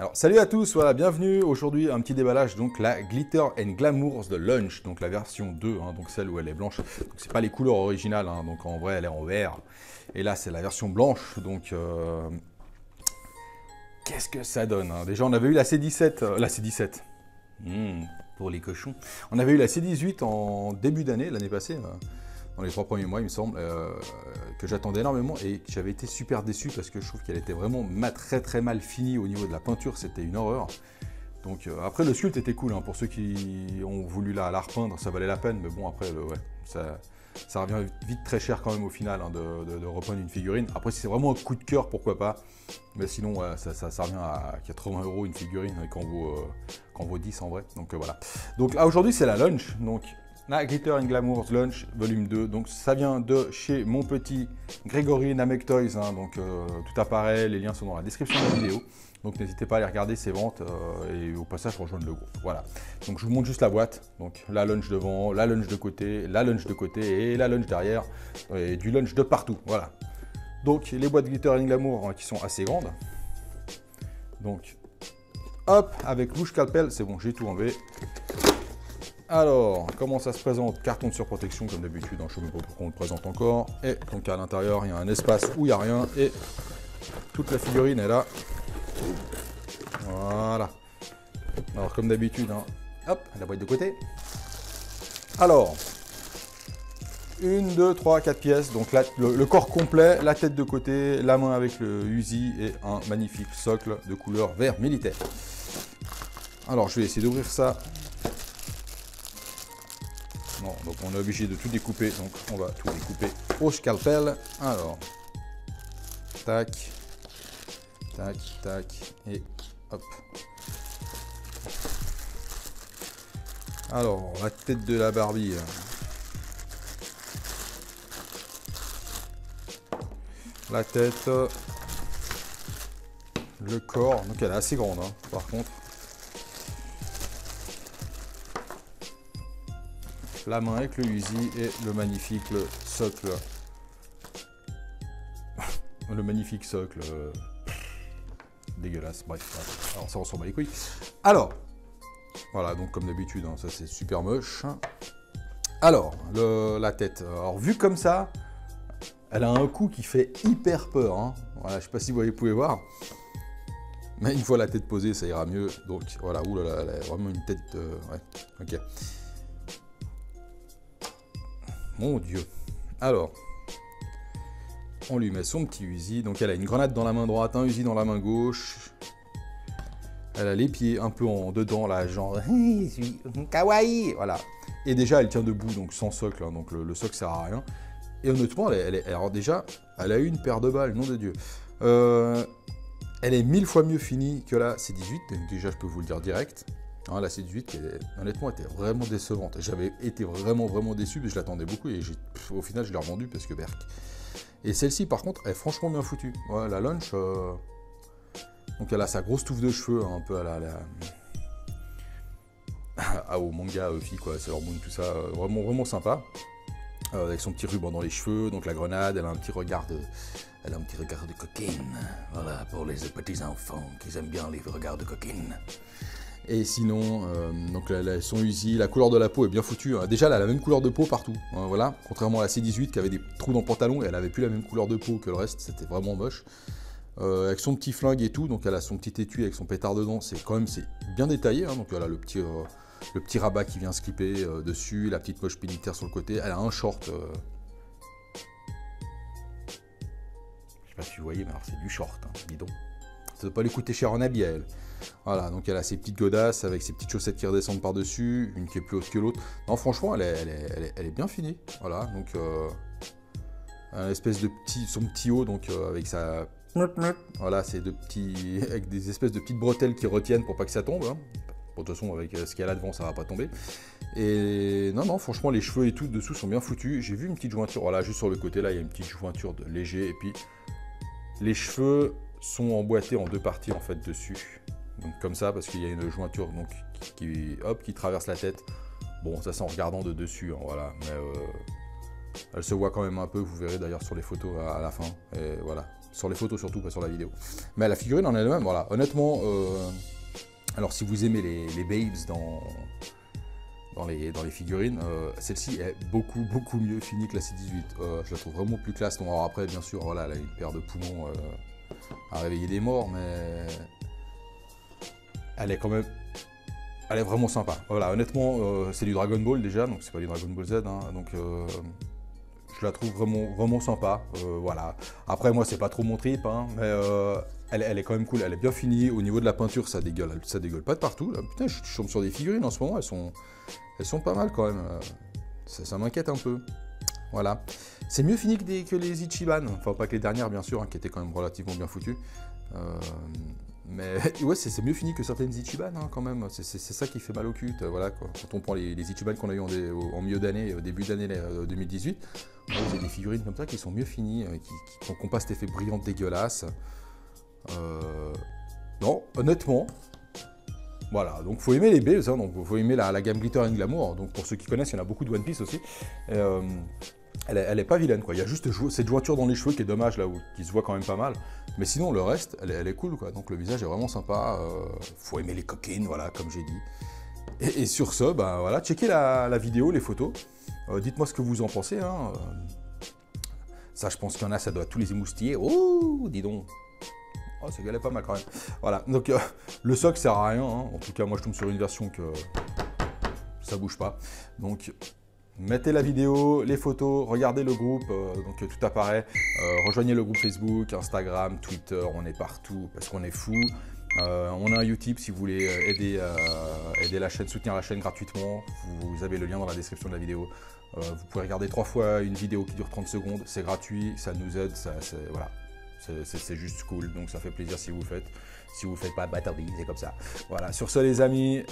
Alors, salut à tous, voilà, bienvenue. Aujourd'hui, un petit déballage, donc la Glitter and Glamours de Lunch, donc la version 2, hein, donc celle où elle est blanche. Donc, c'est pas les couleurs originales, hein, donc en vrai, elle est en vert. Et là, c'est la version blanche, donc qu'est-ce que ça donne, hein. Déjà, on avait eu la C17, pour les cochons. On avait eu la C18 en début d'année, l'année passée, dans les 3 premiers mois, il me semble, que j'attendais énormément et que j'avais été super déçu parce que je trouve qu'elle était vraiment très mal finie au niveau de la peinture, c'était une horreur. Donc après, le sculpte était cool, hein, pour ceux qui ont voulu la repeindre, ça valait la peine, mais bon, après, ouais, ça revient vite très cher quand même au final, hein, de repeindre une figurine. Après, si c'est vraiment un coup de cœur, pourquoi pas, mais sinon, ouais, ça revient à 80 € une figurine, quand vaut 10 en vrai, donc voilà. Donc là, aujourd'hui, c'est la Lunch, donc la Glitter and Glamours Lunch volume 2, donc ça vient de chez mon petit Grégory Namek Toys, hein, donc tout apparaît, les liens sont dans la description de la vidéo, donc n'hésitez pas à aller regarder ses ventes et au passage rejoindre le groupe. Voilà, donc je vous montre juste la boîte, donc la Lunch devant, la Lunch de côté, la Lunch de côté et la Lunch derrière, et du Lunch de partout, voilà. Donc les boîtes Glitter and Glamour, hein, qui sont assez grandes, donc hop, avec louche scalpel, c'est bon, j'ai tout enlevé. Alors, comment ça se présente? Carton de surprotection comme d'habitude, hein, je ne sais même pas pourquoi on le présente encore. Et donc à l'intérieur, il y a un espace où il n'y a rien et toute la figurine est là. Voilà. Alors comme d'habitude, hein, hop, la boîte de côté. Alors, 1, 2, 3, 4 pièces. Donc là, le corps complet, la tête de côté, la main avec le Uzi et un magnifique socle de couleur vert militaire. Alors, je vais essayer d'ouvrir ça. Non, donc on est obligé de tout découper, donc on va tout découper au scalpel. Alors, tac, tac, tac, et hop. Alors, la tête de la Barbie. La tête, le corps, donc elle est assez grande, hein, par contre. La main avec le Uzi et le magnifique socle. Le magnifique socle. Dégueulasse, bref. Alors ça, on s'en bat les couilles. Alors, voilà, donc comme d'habitude, hein, ça c'est super moche. Alors, la tête. Alors, vu comme ça, elle a un coup qui fait hyper peur, hein. Voilà, je sais pas si vous pouvez voir. Mais une fois la tête posée, ça ira mieux. Donc voilà, oulala, elle a vraiment une tête... ouais, ok. Mon Dieu. Alors, on lui met son petit Uzi. Donc elle a une grenade dans la main droite, un Uzi dans la main gauche. Elle a les pieds un peu en dedans, là, genre kawaii. Voilà. Et déjà, elle tient debout, donc sans socle. Hein, donc le socle sert à rien. Et honnêtement, alors déjà, elle a eu une paire de balles, nom de Dieu. Elle est 1000 fois mieux finie que la C18. Donc déjà, je peux vous le dire direct. Hein, la C18 qui honnêtement était vraiment décevante. J'avais été vraiment déçu, mais je l'attendais beaucoup et au final je l'ai revendue parce que berk. Et celle-ci par contre est franchement bien foutue. Ouais, la Lunch, donc elle a sa grosse touffe de cheveux, hein, un peu à au manga fille quoi, Sailor Moon, tout ça, vraiment sympa. Avec son petit ruban dans les cheveux, donc la grenade, elle a un petit regard de coquine. Voilà, pour les petits enfants qui aiment bien les regards de coquine. Et sinon, donc son Uzi, la couleur de la peau est bien foutue. Hein. Déjà, elle a la même couleur de peau partout. Hein, voilà. Contrairement à la C18 qui avait des trous dans le pantalon, elle avait plus la même couleur de peau que le reste. C'était vraiment moche. Avec son petit flingue et tout, donc elle a son petit étui avec son pétard dedans. C'est bien détaillé. Hein, donc elle a le petit rabat qui vient se clipper dessus, la petite poche militaire sur le côté. Elle a un short. Je sais pas si vous voyez, mais alors c'est du short, hein, bidon. Ça ne doit pas lui coûter cher en habit à elle. Voilà, donc elle a ses petites godasses avec ses petites chaussettes qui redescendent par-dessus, une qui est plus haute que l'autre. Non, franchement, elle est bien finie. Voilà, donc un espèce de son petit haut, donc avec sa... Voilà, c'est avec des espèces de petites bretelles qui retiennent pour pas que ça tombe. Hein. Bon, de toute façon, avec ce qu'il y a là devant, ça va pas tomber. Et non, franchement, les cheveux et tout dessous sont bien foutus. J'ai vu une petite jointure, voilà, juste sur le côté là, il y a une petite jointure de léger. Et puis, les cheveux, sont emboîtés en deux parties en fait dessus. Donc comme ça, parce qu'il y a une jointure donc, qui traverse la tête. Bon, ça c'est en regardant de dessus, hein, voilà. Mais elle se voit quand même un peu, vous verrez d'ailleurs sur les photos à la fin. Et voilà, sur les photos surtout, pas sur la vidéo. Mais la figurine en elle-même, voilà. Honnêtement, alors si vous aimez les babes dans les figurines, celle-ci est beaucoup mieux finie que la C18. Je la trouve vraiment plus classe. Alors après, bien sûr, voilà, elle a une paire de poumons à réveiller des morts, mais elle est quand même... Elle est vraiment sympa. Voilà, honnêtement, c'est du Dragon Ball déjà, donc c'est pas du Dragon Ball Z, hein, donc je la trouve vraiment sympa. Voilà. Après, moi, c'est pas trop mon trip, hein, mais elle est quand même cool. Elle est bien finie. Au niveau de la peinture, ça dégueule pas de partout. Là. Putain, je tombe sur des figurines en ce moment, elles sont pas mal quand même. Ça m'inquiète un peu. Voilà. C'est mieux fini que les Ichiban. Enfin, pas que les dernières, bien sûr, hein, qui étaient quand même relativement bien foutues. Mais ouais, c'est mieux fini que certaines Ichiban hein, quand même, c'est ça qui fait mal au cul. Voilà, quoi. Quand on prend les Ichiban qu'on a eu en milieu d'année, au début d'année 2018, vous avez des figurines comme ça qui sont mieux finies, qui n'ont pas cet effet brillant dégueulasse. Non, honnêtement, voilà, donc faut aimer les Babes, hein, donc faut aimer la gamme Glitter and Glamour. Donc pour ceux qui connaissent, il y en a beaucoup de One Piece aussi. Elle est pas vilaine quoi, il y a juste cette jointure dans les cheveux qui est dommage là, qui se voit quand même pas mal. Mais sinon le reste, elle est cool quoi, donc le visage est vraiment sympa, faut aimer les coquines, voilà, comme j'ai dit. Et sur ce, bah voilà, checkez la vidéo, les photos, dites-moi ce que vous en pensez. Hein. Ça je pense qu'il y en a, ça doit tous les émoustiller. Oh, dis donc. Oh, ça galait pas mal quand même. Voilà, donc le soc sert à rien, hein. En tout cas moi je tombe sur une version que ça bouge pas. Donc mettez la vidéo, les photos, regardez le groupe, donc tout apparaît. Rejoignez le groupe Facebook, Instagram, Twitter, on est partout parce qu'on est fou. On a un Utip si vous voulez aider la chaîne, soutenir la chaîne gratuitement. Vous avez le lien dans la description de la vidéo. Vous pouvez regarder 3 fois une vidéo qui dure 30 secondes, c'est gratuit, ça nous aide, voilà. C'est juste cool, donc ça fait plaisir si vous le faites. Si vous ne faites pas, bâtardise, c'est comme ça. Voilà, sur ce les amis,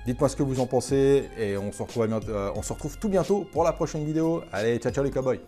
dites-moi ce que vous en pensez et on se retrouve tout bientôt pour la prochaine vidéo. Allez, ciao ciao les cowboys.